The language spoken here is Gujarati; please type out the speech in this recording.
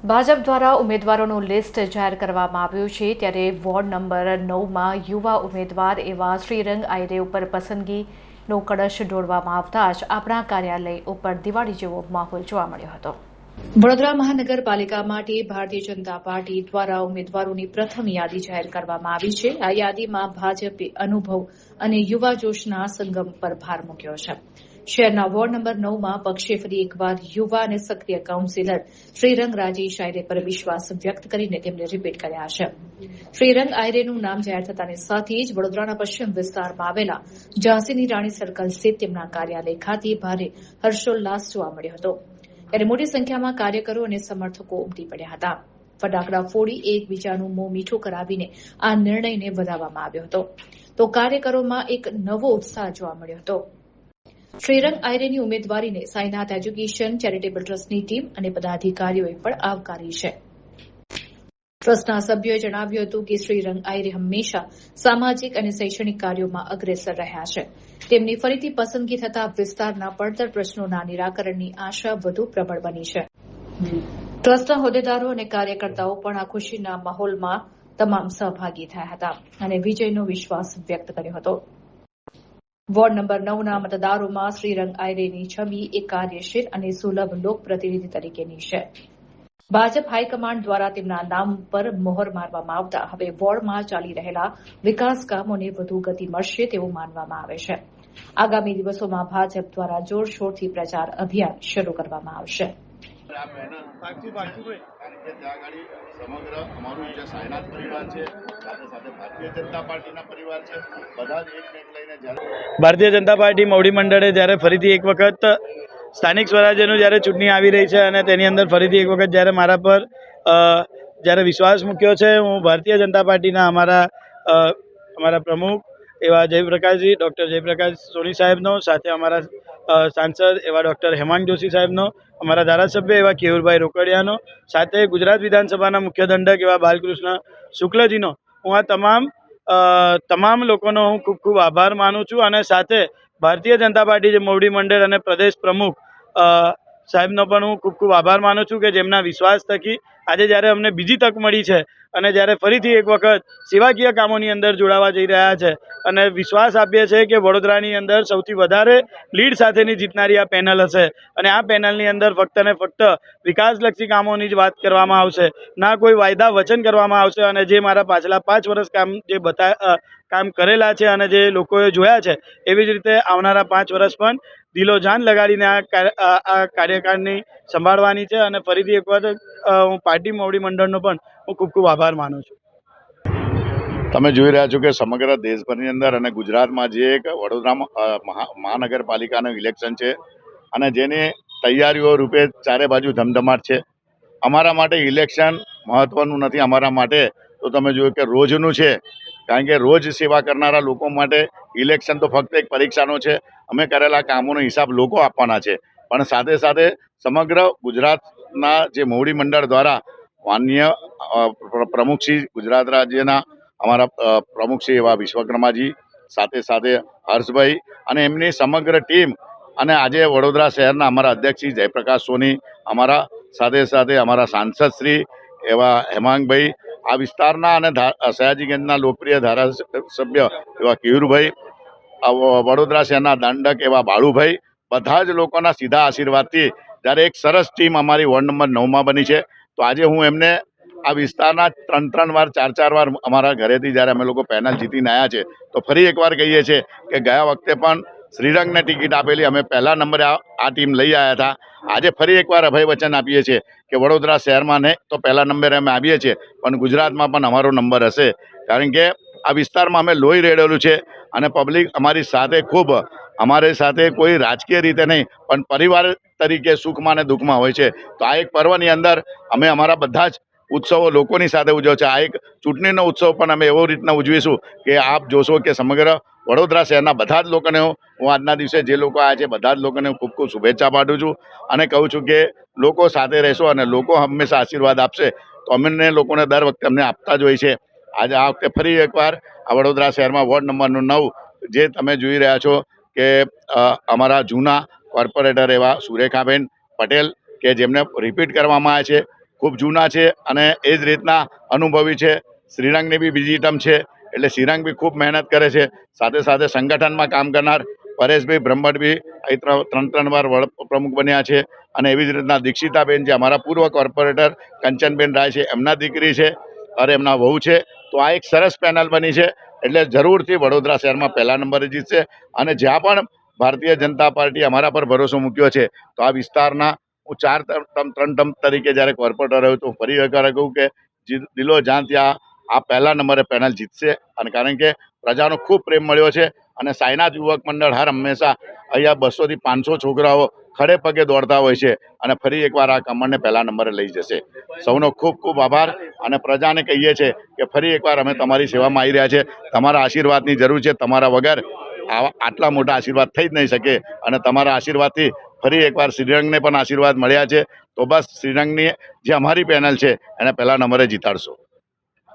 ભાજપ દ્વારા ઉમેદવારોનું લિસ્ટ જાહેર કરવામાં આવ્યું છે ત્યારે વોર્ડ નંબર 9માં યુવા ઉમેદવાર એવા શ્રીરંગ આયરે ઉપર પસંદગીનો કળશ ઢોળવામાં આવતા જ આપણા કાર્યાલય ઉપર દિવાળી જેવો માહોલ જોવા મળ્યો હતો। વડોદરા મહાનગરપાલિકા માટે ભારતીય જનતા પાર્ટી દ્વારા ઉમેદવારોની પ્રથમ યાદી જાહેર કરવામાં આવી છે। આ યાદીમાં ભાજપે અનુભવ અને યુવા જોશના સંગમ પર ભાર મૂક્યો છે। શહેરના વોર્ડ નંબર 9માં પક્ષે ફરી એકવાર યુવા અને સક્રિય કાઉન્સિલર શ્રીરંગ રાજેશ આયરે પર વિશ્વાસ વ્યક્ત કરીને તેમને રિપીટ કર્યા છે। શ્રીરંગ આયરેનું નામ જાહેર થતાની સાથે જ વડોદરાના પશ્ચિમ વિસ્તારમાં આવેલા ઝાંસીની રાણી સર્કલ સ્થિત તેમના કાર્યાલય ખાતે ભારે હર્ષોલ્લાસ જોવા મળ્યો હતો। ત્યારે મોટી સંખ્યામાં કાર્યકરો અને સમર્થકો ઉમટી પડ્યા હતા। ફટાકડા ફોડી એકબીજાનું મોં મીઠું કરાવીને આ નિર્ણયને વધાવવામાં આવ્યો હતો તો કાર્યકરોમાં એક નવો ઉત્સાહ જોવા મળ્યો હતો। શ્રીરંગ આયરેની ઉમેદવારીને સાઈનાથ એજ્યુકેશન ચેરિટેબલ ટ્રસ્ટની ટીમ અને પદાધિકારીઓએ પણ આવકારી છે। ટ્રસ્ટના સભ્યોએ જણાવ્યું હતું કે શ્રીરંગ આયરે હંમેશા સામાજિક અને શૈક્ષણિક કાર્યોમાં અગ્રેસર રહ્યા છે। તેમની ફરીથી પસંદગી થતા વિસ્તારના પડતર પ્રશ્નોના નિરાકરણની આશા વધુ પ્રબળ બની છે। ટ્રસ્ટના હોદ્દેદારો અને કાર્યકર્તાઓ પણ આ ખુશીના માહોલમાં તમામ સહભાગી થયા હતા અને વિજયનો વિશ્વાસ વ્યક્ત કર્યો હતો। વોર્ડ નંબર 9ના મતદારોમાં શ્રીરંગ આયરેની છબી એક કાર્યશીલ અને સુલભ લોકપ્રતિનિધિ તરીકેની છે। ભાજપ હાઈકમાન્ડ દ્વારા તેમના નામ પર મોહર મારવામાં આવતા હવે વોર્ડમાં ચાલી રહેલા વિકાસ કામોને વધુ ગતિ મળશે તેવું માનવામાં આવે છે। આગામી દિવસોમાં ભાજપ દ્વારા જોરશોરથી પ્રચાર અભિયાન શરૂ કરવામાં આવશે। સમગ્ર અમારું જે સાયનાથ પરિવાર છે સાથે સાથે ભારતીય જનતા પાર્ટીના પરિવાર છે બધા જ એક લઈને ભારતીય જનતા પાર્ટી મોવડી મંડળે જ્યારે ફરીથી એક વખત સ્થાનિક સ્વરાજ્યનું જ્યારે ચૂંટણી આવી રહી છે અને તેની અંદર ફરીથી એક વખત જ્યારે મારા પર જ્યારે વિશ્વાસ મૂક્યો છે, હું ભારતીય જનતા પાર્ટીના અમારા પ્રમુખ એવા જયપ્રકાશજી ડૉક્ટર જયપ્રકાશ સોની સાહેબનો, સાથે અમારા સાંસદ એવા ડૉક્ટર હેમાંગ જોશી સાહેબનો, અમારા ધારાસભ્ય એવા કેયુરભાઈ રોકડિયાનો, સાથે ગુજરાત વિધાનસભાના મુખ્ય દંડક એવા બાલકૃષ્ણ શુક્લજીનો હું આ તમામ લોકોનો હું ખૂબ ખૂબ આભાર માનું છું અને સાથે ભારતીય જનતા પાર્ટી જે મોવડી મંડળ અને પ્રદેશ પ્રમુખ સાહેબનો પણ હું ખૂબ ખૂબ આભાર માનું છું કે જેમના વિશ્વાસ થકી આજે જ્યારે અમને બીજી તક મળી છે અને જ્યારે ફરીથી એક વખત સેવાકીય કામોની અંદર જોડાવા જઈ રહ્યા છે અને વિશ્વાસ આપીએ છીએ કે વડોદરાની અંદર સૌથી વધારે લીડ સાથેની જીતનારી આ પેનલ હશે અને આ પેનલની અંદર ફક્ત ને ફક્ત વિકાસલક્ષી કામોની જ વાત કરવામાં આવશે, ના કોઈ વાયદા વચન કરવામાં આવશે અને જે મારા પાછલા 5 વર્ષ કામ કરેલા છે અને જે લોકોએ જોયા છે એવી જ રીતે આવનારા 5 વર્ષ પણ દિલો જાન લગાડીને આ કાર્યકાળની સંભાળવાની છે અને ફરીથી એક વખત હું પાર્ટી મોવડી મંડળનો પણ હું ખૂબ ખૂબ આભાર માનું છું। તમે જોઈ રહ્યા છો કે સમગ્ર દેશભરની અંદર અને ગુજરાતમાં જે એક વડોદરા મહાનગરપાલિકાનું ઇલેક્શન છે અને જેની તૈયારીઓ રૂપે ચારે બાજુ ધમધમાટ છે। અમારા માટે ઇલેક્શન મહત્વનું નથી, અમારા માટે તો તમે જોયું કે રોજનું છે, કારણ કે રોજ સેવા કરનારા લોકો માટે ઇલેક્શન તો ફક્ત એક પરીક્ષાનો છે। અમે કરેલા કામોનો હિસાબ લોકો આપવાના છે, પણ સાથે સાથે સમગ્ર ગુજરાતના જે મોવડી મંડળ દ્વારા માનનીય પ્રમુખશ્રી ગુજરાત રાજ્યના અમારા પ્રમુખશ્રી એવા વિશ્વકર્માજી, સાથે સાથે હર્ષભાઈ અને એમની સમગ્ર ટીમ અને આજે વડોદરા શહેરના અમારા અધ્યક્ષ શ્રી જયપ્રકાશ સોની, અમારા સાથે સાથે અમારા સાંસદશ્રી એવા હેમાંગભાઈ, આ વિસ્તારના અને સયાજીગંજના લોકપ્રિય ધારાસભ્ય એવા કેયુરભાઈ, વડોદરા શહેરના દંડક એવા બાળુભાઈ, બધા જ લોકોના સીધા આશીર્વાદથી જ્યારે એક સરસ ટીમ અમારી વોર્ડ નંબર 9માં બની છે તો આજે હું એમને આ વિસ્તારના 3 વાર 4 વાર અમારા ઘરેથી જ્યારે અમે લોકો પેનલ જીતીને આવ્યા છે તો ફરી એકવાર કહીએ છીએ કે ગયા વખતે પણ શ્રીરંગને ટિકિટ આપેલી, અમે પહેલા નંબરે આ ટીમ લઈ આવ્યા હતા। આજે ફરી એકવાર અભય વચન આપીએ છીએ કે વડોદરા શહેરમાં ને તો પહેલા નંબરે અમે આવીએ છીએ પણ ગુજરાતમાં પણ અમારો નંબર હશે, કારણ કે આ વિસ્તારમાં અમે લોહી રેડેલું છે અને પબ્લિક અમારી સાથે ખૂબ, અમારી સાથે કોઈ રાજકીય રીતે નહીં પણ પરિવાર તરીકે સુખમાં અને દુઃખમાં હોય છે। તો આ એક પર્વની અંદર અમે અમારા બધા જ ઉત્સવો લોકોની સાથે ઉજવ્યો છે। આ એક ચૂંટણીનો ઉત્સવ પણ અમે એવો રીતના ઉજવીશું કે આપ જોશો કે સમગ્ર વડોદરા શહેરના બધા જ લોકોને હું આજના દિવસે જે લોકો આવ્યા છે બધા જ લોકોને ખૂબ ખૂબ શુભેચ્છા પાઠવું છું અને કહું છું કે લોકો સાથે રહેશો અને લોકો હંમેશા આશીર્વાદ આપશે તો અમને લોકોને દર વખતે અમને આપતા જ હોય છે। આજે આ વખતે ફરી એકવાર આ વડોદરા શહેરમાં વોર્ડ નંબર 9 જે તમે જોઈ રહ્યા છો કે અમારા જૂના કોર્પોરેટર એવા સુરેખાબેન પટેલ કે જેમને રિપીટ કરવામાં આવે છે, ખૂબ જૂના છે અને એ જ રીતના અનુભવી છે. શ્રીરંગની બી બીજી ટર્મ છે, એટલે શ્રીરંગ બી ખૂબ મહેનત કરે છે. સાથે સાથે સંગઠનમાં કામ કરનાર પરેશભાઈ બ્રહ્મભટ્ટ બી અહીં ત્રણ વાર વડ પ્રમુખ બન્યા છે. અને એવી જ રીતના દીક્ષિતાબેન જે અમારા પૂર્વ કોર્પોરેટર કંચનબેન રાય છે, એમના દીકરી છે અને એમના વહુ છે. તો આ એક સરસ પેનલ બની છે, એટલે જરૂરથી વડોદરા શહેરમાં પહેલા નંબરે જીતશે. અને જ્યાં પણ ભારતીય જનતા પાર્ટી અમારા પર ભરોસો મૂક્યો છે, તો આ વિસ્તારના હું 3 ટર્મ તરીકે જ્યારે કોર્પોરેટર રહ્યો તો ફરી એકવાર કહું કે દિલો જાન ત્યાં આ પહેલા નંબરે પેનલ જીતશે. અને કારણ કે પ્રજાનો ખૂબ પ્રેમ મળ્યો છે અને સાયનાથ યુવક મંડળ હર હંમેશા અહીંયા 200 થી 500 છોકરાઓ ખડે પગે દોડતા હોય છે અને ફરી એકવાર આ કમળને પહેલા નંબરે લઈ જશે. સૌનો ખૂબ ખૂબ આભાર અને પ્રજાને કહીએ છીએ કે ફરી એકવાર અમે તમારી સેવામાં આવી રહ્યા છે. તમારા આશીર્વાદની જરૂર છે. તમારા વગર આટલા મોટા આશીર્વાદ થઈ જ નહીં શકે અને તમારા આશીર્વાદથી ફરી એકવાર શ્રીરંગને પણ આશીર્વાદ મળ્યા છે. તો બસ શ્રીરંગની જે અમારી પેનલ છે એને પહેલા નંબરે જીતાડશો.